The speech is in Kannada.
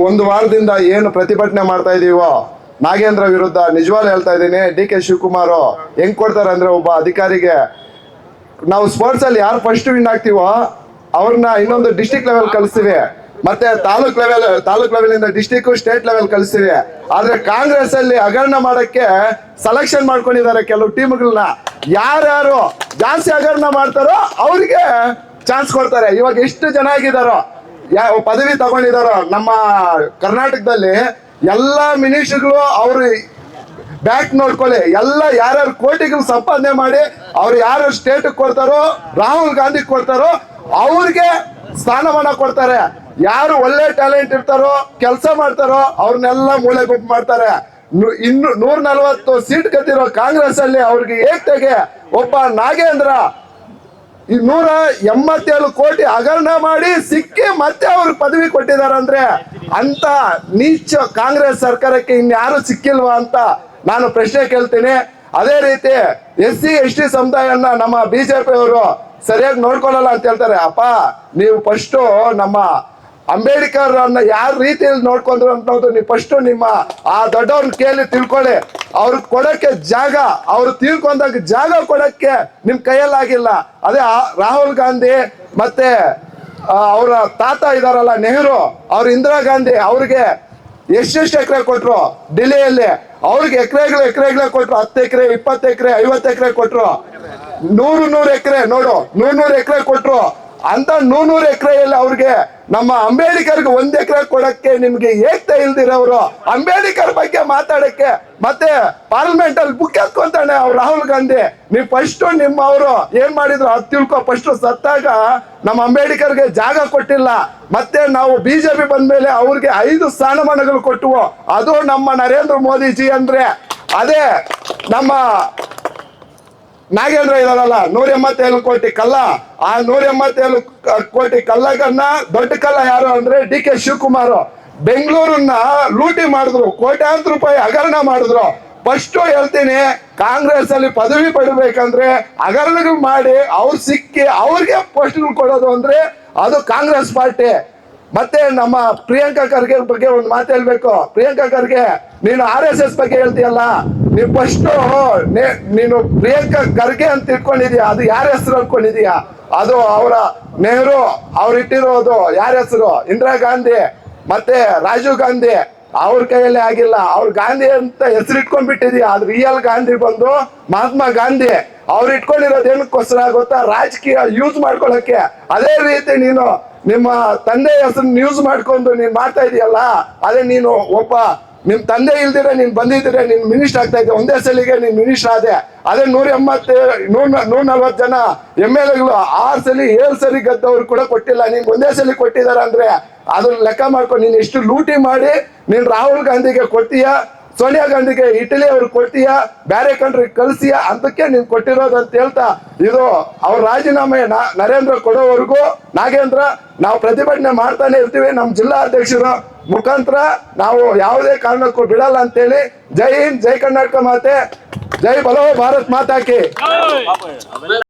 ಒಂದು ವಾರದಿಂದ ಏನು ಪ್ರತಿಭಟನೆ ಮಾಡ್ತಾ ಇದೀವೋ ನಾಗೇಂದ್ರ ವಿರುದ್ಧ ನಿಜವಾಗ್ಲೂ ಹೇಳ್ತಾ ಇದ್ದೀನಿ. DK ಶಿವಕುಮಾರ್ ಹೆಂಗ್ ಕೊಡ್ತಾರೆ ಅಂದ್ರೆ, ಒಬ್ಬ ಅಧಿಕಾರಿಗೆ ನಾವು ಸ್ಪೋರ್ಟ್ಸ್ ಅಲ್ಲಿ ಯಾರು ಫಸ್ಟ್ ವಿನ್ ಆಗ್ತೀವೋ ಅವ್ರನ್ನ ಇನ್ನೊಂದು ಡಿಸ್ಟ್ರಿಕ್ಟ್ ಲೆವೆಲ್ ಕಳಿಸ್ತೀವಿ, ಮತ್ತೆ ತಾಲೂಕ್ ಲೆವೆಲ್ ಇಂದ ಡಿಸ್ಟ್ರಿಕ್ಟ್ ಸ್ಟೇಟ್ ಲೆವೆಲ್ ಕಳಿಸ್ತೀವಿ. ಆದ್ರೆ ಕಾಂಗ್ರೆಸ್ ಅಲ್ಲಿ ಹಗರಣ ಮಾಡಕ್ಕೆ ಸೆಲೆಕ್ಷನ್ ಮಾಡ್ಕೊಂಡಿದ್ದಾರೆ ಕೆಲವು ಟೀಮ್ಗಳನ್ನ. ಯಾರ್ಯಾರು ಜಾಸ್ತಿ ಹಗರಣ ಮಾಡ್ತಾರೋ ಅವ್ರಿಗೆ ಚಾನ್ಸ್ ಕೊಡ್ತಾರೆ. ಇವಾಗ ಎಷ್ಟು ಜನ ಆಗಿದಾರೋ, ಯಾವ ಪದವಿ ತಗೊಂಡಿದಾರೋ ನಮ್ಮ ಕರ್ನಾಟಕದಲ್ಲಿ, ಎಲ್ಲ ಮಿನಿಸ್ಟರ್ಗಳು ಅವ್ರು ಬ್ಯಾಕ್ ನೋಡ್ಕೊಳ್ಳಿ, ಎಲ್ಲ ಯಾರ್ಯಾರು ಕೋಟಿಗಳು ಸಂಪಾದನೆ ಮಾಡಿ ಅವ್ರು ಯಾರು ಸ್ಟೇಟ್ ಕೊಡ್ತಾರೋ, ರಾಹುಲ್ ಗಾಂಧಿ ಕೊಡ್ತಾರೋ ಅವ್ರಿಗೆ ಸ್ಥಾನಮಾನ ಕೊಡ್ತಾರೆ. ಯಾರು ಒಳ್ಳೆ ಟ್ಯಾಲೆಂಟ್ ಇರ್ತಾರೋ, ಕೆಲಸ ಮಾಡ್ತಾರೋ ಅವ್ರನ್ನೆಲ್ಲ ಮೂಲೆ ಗುಂಪು ಮಾಡ್ತಾರೆ. ಇನ್ನು 140 ಸೀಟ್ ಗೆದ್ದಿರೋ ಕಾಂಗ್ರೆಸ್ ಅಲ್ಲಿ ಅವ್ರಿಗೆ ಏಕ್ತೆಗೆ ಒಬ್ಬ ನಾಗೇಂದ್ರ 187 ಕೋಟಿ ಹಗರಣ ಮಾಡಿ ಸಿಕ್ಕಿ ಮತ್ತೆ ಅವ್ರಿಗೆ ಪದವಿ ಕೊಟ್ಟಿದಾರಂದ್ರೆ ಅಂತ ನೀಚ ಕಾಂಗ್ರೆಸ್ ಸರ್ಕಾರಕ್ಕೆ ಇನ್ಯಾರು ಸಿಕ್ಕಿಲ್ವಾ ಅಂತ ನಾನು ಪ್ರಶ್ನೆ ಕೇಳ್ತೀನಿ. ಅದೇ ರೀತಿ SC ST ಸಮುದಾಯನ ನಮ್ಮ BJP ಅವರು ಸರಿಯಾಗಿ ನೋಡ್ಕೊಳ್ಳಲ್ಲ ಅಂತ ಹೇಳ್ತಾರೆ. ಅಪ್ಪ, ನೀವು ಫಸ್ಟ್ ನಮ್ಮ ಅಂಬೇಡ್ಕರ್ ಅನ್ನ ಯಾವ ರೀತಿಯಲ್ಲಿ ನೋಡ್ಕೊಂಡ್ರು ಅನ್ನೋದು ನೀವು ಫಸ್ಟ್ ನಿಮ್ಮ ಆ ದೊಡ್ಡವ್ರನ್ನ ಕೇಳಿ ತಿಳ್ಕೊಳ್ಳಿ. ಅವ್ರಿಗೆ ಕೊಡಕ್ಕೆ ಜಾಗ, ಅವ್ರು ತಿಳ್ಕೊಂಡಾಗ ಜಾಗ ಕೊಡಕ್ಕೆ ನಿಮ್ ಕೈಯಲ್ಲಾಗಿಲ್ಲ. ಅದೇ ರಾಹುಲ್ ಗಾಂಧಿ ಮತ್ತೆ ಅವರ ತಾತ ಇದಾರಲ್ಲ ನೆಹರು, ಅವ್ರ ಇಂದಿರಾ ಗಾಂಧಿ, ಅವ್ರಿಗೆ ಎಷ್ಟೆಷ್ಟು ಎಕರೆ ಕೊಟ್ರು ಡೆಲ್ಲಿಯಲ್ಲಿ, ಅವ್ರಿಗೆ ಎಕರೆಗಳೇ ಕೊಟ್ರು. 10 ಎಕರೆ 20 ಎಕರೆ 50 ಎಕರೆ ಕೊಟ್ರು. 100 ಎಕರೆ ನೋಡು, 100 ಎಕರೆ ಕೊಟ್ರು. ಅಂತ 100 ಎಕರೆಯಲ್ಲಿ ಅವ್ರಿಗೆ ನಮ್ಮ ಅಂಬೇಡ್ಕರ್ಗೆ 1 ಎಕರೆ ಕೊಡಕ್ಕೆ ನಿಮ್ಗೆ ಏಕ್ತಾ ಇಲ್ದಿರೋರು ಅಂಬೇಡ್ಕರ್ ಬಗ್ಗೆ ಮಾತಾಡಕ್ಕೆ ಮತ್ತೆ ಪಾರ್ಲಿಮೆಂಟ್ ಅಲ್ಲಿ ಬುಕ್ ಎತ್ಕೊಂತಾನೆ ಅವ್ರು ರಾಹುಲ್ ಗಾಂಧಿ. ನೀವು ಫಸ್ಟ್ ನಿಮ್ಮ ಅವರು ಏನ್ ಮಾಡಿದ್ರು ಅದು ತಿಳ್ಕೊ. ಫಸ್ಟ್ ಸತ್ತಾಗ ನಮ್ಮ ಅಂಬೇಡ್ಕರ್ಗೆ ಜಾಗ ಕೊಟ್ಟಿಲ್ಲ, ಮತ್ತೆ ನಾವು BJP ಬಂದ್ಮೇಲೆ ಅವ್ರಿಗೆ 5 ಸ್ಥಾನಮಾನಗಳು ಕೊಟ್ಟವು. ಅದು ನಮ್ಮ ನರೇಂದ್ರ ಮೋದಿಜಿ ಅಂದ್ರೆ. ಅದೇ ನಮ್ಮ ನಾಗೇಂದ್ರ ಇದಾರಲ್ಲ 187 ಕೋಟಿ ಕಲ್ಲ, ಆ 187 ಕೋಟಿ ಕಲ್ಲಗನ್ನ ದೊಡ್ಡ ಕಲ್ಲ ಯಾರು ಅಂದ್ರೆ DK ಶಿವಕುಮಾರ್. ಬೆಂಗಳೂರನ್ನ ಲೂಟಿ ಮಾಡಿದ್ರು, ಕೋಟ್ಯಾಂತರ ರೂಪಾಯಿ ಹಗರಣ ಮಾಡಿದ್ರು. ಫಸ್ಟ್ ಹೇಳ್ತೀನಿ, ಕಾಂಗ್ರೆಸ್ ಅಲ್ಲಿ ಪದವಿ ಪಡಿಬೇಕಂದ್ರೆ ಹಗರಣಗಳು ಮಾಡಿ ಅವ್ರು ಸಿಕ್ಕಿ ಅವ್ರಿಗೆ ಪೋಸ್ಟ್ಗಳು ಕೊಡೋದು ಅಂದ್ರೆ ಅದು ಕಾಂಗ್ರೆಸ್ ಪಾರ್ಟಿ. ಮತ್ತೆ ನಮ್ಮ ಪ್ರಿಯಾಂಕಾ ಖರ್ಗೆ ಬಗ್ಗೆ ಒಂದು ಮಾತು ಹೇಳ್ಬೇಕು. ಪ್ರಿಯಾಂಕಾ ಖರ್ಗೆ, ನೀನು RSS ಬಗ್ಗೆ ಹೇಳ್ತೀಯಲ್ಲ, ನೀವು ಫಸ್ಟ್ ನೀನು ಪ್ರಿಯಾಂಕಾ ಖರ್ಗೆ ಅಂತ ಇಟ್ಕೊಂಡಿದ್ಯಾ, ಅದು ಯಾರ ಹೆಸರು ಅನ್ಕೊಂಡಿದ್ಯಾ? ಅದು ಅವರ ನೆಹರು ಅವ್ರು ಇಟ್ಟಿರೋದು ಯಾರ ಹೆಸರು? ಇಂದಿರಾ ಗಾಂಧಿ ಮತ್ತೆ ರಾಜೀವ್ ಗಾಂಧಿ ಅವ್ರ ಕೈಯಲ್ಲೇ ಆಗಿಲ್ಲ. ಅವ್ರ ಗಾಂಧಿ ಅಂತ ಹೆಸರು ಇಟ್ಕೊಂಡ್ಬಿಟ್ಟಿದ್ಯಾ, ಅದು ರಿಯಲ್ ಗಾಂಧಿ ಬಂದು ಮಹಾತ್ಮ ಗಾಂಧಿ. ಅವ್ರು ಇಟ್ಕೊಂಡಿರೋದು ಏನಕ್ಕೋಸ್ಕರ ಗೊತ್ತಾ? ರಾಜಕೀಯ ಯೂಸ್ ಮಾಡ್ಕೊಳಕ್ಕೆ. ಅದೇ ರೀತಿ ನೀನು ನಿಮ್ಮ ತಂದೆ ಹೆಸರನ್ನ ಯೂಸ್ ಮಾಡ್ಕೊಂಡು ನೀನ್ ಮಾಡ್ತಾ ಇದೀಯಲ್ಲ, ಅದೇ ನೀನು ಒಬ್ಬ ನಿಮ್ ತಂದೆ ಇಲ್ದಿರ ನೀನ್ ಬಂದಿದ್ರೆ ನೀನ್ ಮಿನಿಸ್ಟರ್ ಆಗ್ತಾ ಇದ್ದೆ. ಒಂದೇ ಸಲಿಗೆ ನೀನ್ ಮಿನಿಸ್ಟರ್ ಆದೆ. ಅದೇ 140 ಜನ MLAಗಳು 6 ಸಲಿ 7 ಸಲಿ ಗೆದ್ದವ್ರು ಕೂಡ ಕೊಟ್ಟಿಲ್ಲ, ನೀನ್ ಒಂದೇ ಸಲಿ ಕೊಟ್ಟಿದಾರ ಅಂದ್ರೆ ಅದನ್ನ ಲೆಕ್ಕ ಮಾಡ್ಕೊಂಡು ನೀನ್ ಎಷ್ಟು ಲೂಟಿ ಮಾಡಿ ನೀನ್ ರಾಹುಲ್ ಗಾಂಧಿಗೆ ಕೊಡ್ತೀಯ, ಸೋನಿಯಾ ಗಾಂಧಿಗೆ ಇಟಲಿ ಅವ್ರಿಗೆ ಕೊಡ್ತೀಯ, ಬೇರೆ ಕಂಟ್ರಿಗೆ ಕಳಿಸಿಯ, ಅಂತಕ್ಕೆ ನೀನ್ ಕೊಟ್ಟಿರೋದು ಅಂತ ಹೇಳ್ತಾ, ಇದು ಅವ್ರ ರಾಜೀನಾಮೆ ನರೇಂದ್ರ ಕೊಡೋವರೆಗೂ ನಾಗೇಂದ್ರ ನಾವು ಪ್ರತಿಭಟನೆ ಮಾಡ್ತಾನೆ ಇರ್ತೀವಿ. ನಮ್ಮ ಜಿಲ್ಲಾ ಅಧ್ಯಕ್ಷರ ಮುಖಾಂತರ ನಾವು ಯಾವುದೇ ಕಾರಣಕ್ಕೂ ಬಿಡಲ್ಲ ಅಂತೇಳಿ. ಜೈ ಹಿಂದ್, ಜೈ ಕರ್ನಾಟಕ ಮಾತೆ, ಜೈ ಬಲೋ ಭಾರತ್ ಮಾತಾ ಕಿ.